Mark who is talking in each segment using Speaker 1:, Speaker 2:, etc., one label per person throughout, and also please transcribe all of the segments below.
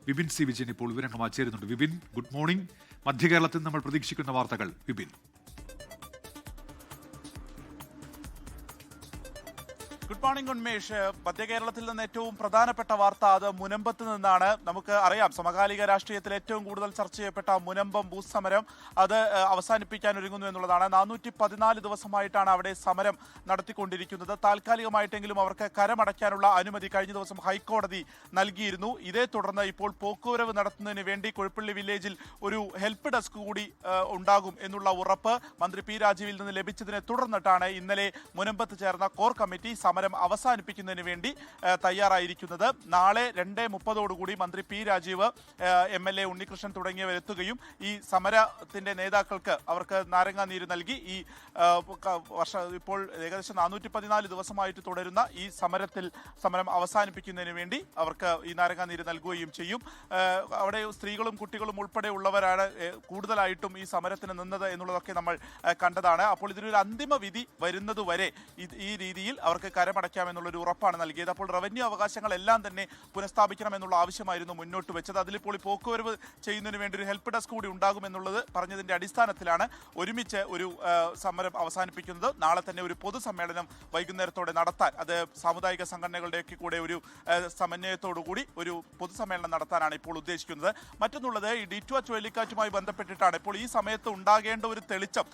Speaker 1: Vipin C Vijayan ഇപ്പോൾ വിവരങ്ങളുമായി ചേരുന്നുണ്ട്. Vipin, good morning. മധ്യകേരളത്തിൽ നമ്മൾ പ്രതീക്ഷിക്കുന്ന വാർത്തകൾ. വിപിൻ.
Speaker 2: Good morning Unmesh. മധ്യകേരളത്തിൽ നിന്ന് ഏറ്റവും പ്രധാനപ്പെട്ട വാർത്ത അത് മുനമ്പത്ത് നിന്നാണ്. നമുക്ക് അറിയാം, സമകാലിക രാഷ്ട്രീയത്തിൽ ഏറ്റവും കൂടുതൽ ചർച്ച ചെയ്യപ്പെട്ട മുനമ്പം ബൂത്ത് സമരം അത് അവസാനിപ്പിക്കാൻ ഒരുങ്ങുന്നു എന്നുള്ളതാണ്. 414 ദിവസമായിട്ടാണ് അവിടെ സമരം നടത്തിക്കൊണ്ടിരിക്കുന്നത്. താൽക്കാലികമായിട്ടെങ്കിലും അവർക്ക് കരമടയ്ക്കാനുള്ള അനുമതി കഴിഞ്ഞ ദിവസം ഹൈക്കോടതി നൽകിയിരുന്നു. ഇതേ തുടർന്ന് ഇപ്പോൾ പോക്കുവരവ് നടത്തുന്നതിന് വേണ്ടി കുഴപ്പള്ളി വില്ലേജിൽ ഒരു ഹെൽപ്പ് ഡെസ്ക് കൂടി ഉണ്ടാകും എന്നുള്ള ഉറപ്പ് മന്ത്രി പി രാജീവിൽ നിന്ന് ലഭിച്ചതിനെ തുടർന്നിട്ടാണ് ഇന്നലെ മുനമ്പത്ത് ചേർന്ന കോർ കമ്മിറ്റി സമരം അവസാനിപ്പിക്കുന്നതിന് വേണ്ടി തയ്യാറായിരിക്കുന്നത്. നാളെ 2:30 മന്ത്രി പി രാജീവ്, MLA ഉണ്ണികൃഷ്ണൻ തുടങ്ങിയവർ എത്തുകയും ഈ സമരത്തിന്റെ നേതാക്കൾക്ക് അവർക്ക് നാരങ്ങാനീര് നൽകി ഈ ഇപ്പോൾ ഏകദേശം 414 ദിവസമായിട്ട് തുടരുന്ന ഈ സമരം അവസാനിപ്പിക്കുന്നതിന് വേണ്ടി അവർക്ക് ഈ നാരങ്ങാനീര് നൽകുകയും ചെയ്യും. അവിടെ സ്ത്രീകളും കുട്ടികളും ഉൾപ്പെടെ ഉള്ളവരാണ് കൂടുതലായിട്ടും ഈ സമരത്തിന് നിന്നത് എന്നുള്ളതൊക്കെ നമ്മൾ കണ്ടതാണ്. അപ്പോൾ ഇതിനൊരു അന്തിമ വിധി വരുന്നതുവരെ ഈ രീതിയിൽ അവർക്ക് കരമടയ്ക്കാമെന്നുള്ളൊരു ഉറപ്പാണ് നൽകിയത്. അപ്പോൾ റവന്യൂ അവകാശങ്ങളെല്ലാം തന്നെ പുനഃസ്ഥാപിക്കണമെന്നുള്ള ആവശ്യമായിരുന്നു മുന്നോട്ട് വെച്ചത്. അതിലിപ്പോൾ ഈ പോക്കുവരവ് ചെയ്യുന്നതിന് വേണ്ടി ഒരു ഹെൽപ്പ് ഡെസ്ക് കൂടി ഉണ്ടാകുമെന്നുള്ളത് പറഞ്ഞതിന്റെ അടിസ്ഥാനത്തിലാണ് ഒരുമിച്ച് ഒരു സമരം അവസാനിപ്പിക്കുന്നത്. നാളെ തന്നെ ഒരു പൊതുസമ്മേളനം വൈകുന്നേരത്തോടെ നടത്താൻ, അത് സാമുദായിക സംഘടനകളുടെയൊക്കെ കൂടെ ഒരു സമന്വയത്തോടുകൂടി ഒരു പൊതുസമ്മേളനം നടത്താനാണ് ഇപ്പോൾ ഉദ്ദേശിക്കുന്നത്. മറ്റൊന്നുള്ളത്, ഈ ഡിറ്റ്വ ചുഴലിക്കാറ്റുമായി ബന്ധപ്പെട്ടിട്ടാണ്. ഇപ്പോൾ ഈ സമയത്ത് ഉണ്ടാകേണ്ട ഒരു തെളിച്ചം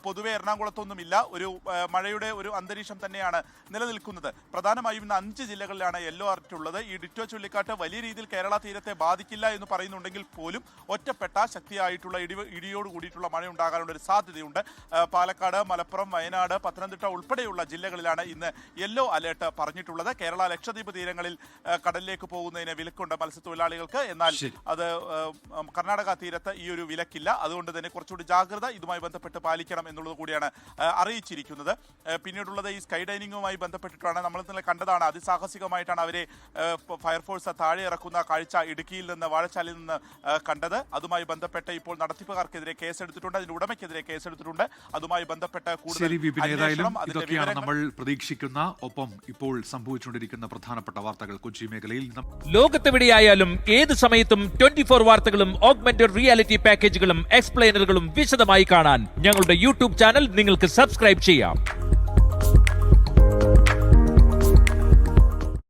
Speaker 2: പൊതുവെ എറണാകുളത്തൊന്നുമില്ല. ഒരു മഴയുടെ ഒരു അന്തരീക്ഷം തന്നെയാണ് നിലനിൽക്കുന്നത്. പ്രധാനമായും ഇന്ന് 5 ജില്ലകളിലാണ് യെല്ലോ അലർട്ട് ഉള്ളത്. ഈ ഡിറ്റ്വ ചുഴലിക്കാറ്റ് വലിയ രീതിയിൽ കേരള തീരത്തെ ബാധിക്കില്ല എന്ന് പറയുന്നുണ്ടെങ്കിൽ പോലും ഒറ്റപ്പെട്ട ശക്തിയായിട്ടുള്ള ഇടിയോട് കൂടിയിട്ടുള്ള മഴ ഉണ്ടാകാനുള്ള ഒരു സാധ്യതയുണ്ട്. പാലക്കാട്, മലപ്പുറം, വയനാട്, പത്തനംതിട്ട ഉൾപ്പെടെയുള്ള ജില്ലകളിലാണ് ഇന്ന് യെല്ലോ അലേർട്ട് പറഞ്ഞിട്ടുള്ളത്. കേരള ലക്ഷദ്വീപ് തീരങ്ങളിൽ കടലിലേക്ക് പോകുന്നതിന് വിലക്കുണ്ട് മത്സ്യത്തൊഴിലാളികൾക്ക്. എന്നാൽ അത് കർണാടക തീരത്ത് ഈ ഒരു വിലക്കില്ല. അതുകൊണ്ട് തന്നെ കുറച്ചുകൂടി ജാഗ്രത ഇതുമായി ബന്ധപ്പെട്ട് പാലിക്കണം എന്നുള്ളത് കൂടിയാണ് അറിയിച്ചിരിക്കുന്നത്. പിന്നീടുള്ളത് ഈ സ്കൈ ഡൈനിങ്ങുമായി ബന്ധപ്പെട്ടിട്ടാണ്. നമ്മൾ ഇന്നലെ കണ്ടതാണ്, അതിസാഹസികമായിട്ടാണ് അവരെ ഫയർഫോഴ്സ് താഴെ ഇറക്കുന്ന കാഴ്ച ഇടുക്കിയിൽ നിന്ന്, വാഴച്ചാലിൽ നിന്ന് കണ്ടത്. അതുമായി ബന്ധപ്പെട്ട് ഇപ്പോൾ നടത്തിപ്പുകാർക്കെതിരെ കേസെടുത്തിട്ടുണ്ട്, അതിന്റെ ഉടമയ്ക്കെതിരെ കേസെടുത്തിട്ടുണ്ട്. അതുമായി ബന്ധപ്പെട്ട് കൂടുതൽ
Speaker 1: ഇതൊക്കെയാണ് നമ്മൾ പ്രതീക്ഷിക്കുന്ന, ഒപ്പം ഇപ്പോൾ സംഭവിച്ചുകൊണ്ടിരിക്കുന്ന പ്രധാനപ്പെട്ട വാർത്തകൾ കൊച്ചി മേഖലയിൽ.
Speaker 3: ലോകത്തെവിടെയായാലും ഏത് സമയത്തും 24 വാർത്തകളും ഓഗ്മെന്റഡ് റിയാലിറ്റി പാക്കേജുകളും എക്സ്പ്ലെയിനറുകളും വിശദമായി കാണാൻ ഞങ്ങളുടെ യൂട്യൂബ് ചാനൽ നിങ്ങൾക്ക് സബ്സ്ക്രൈബ് ചെയ്യാം.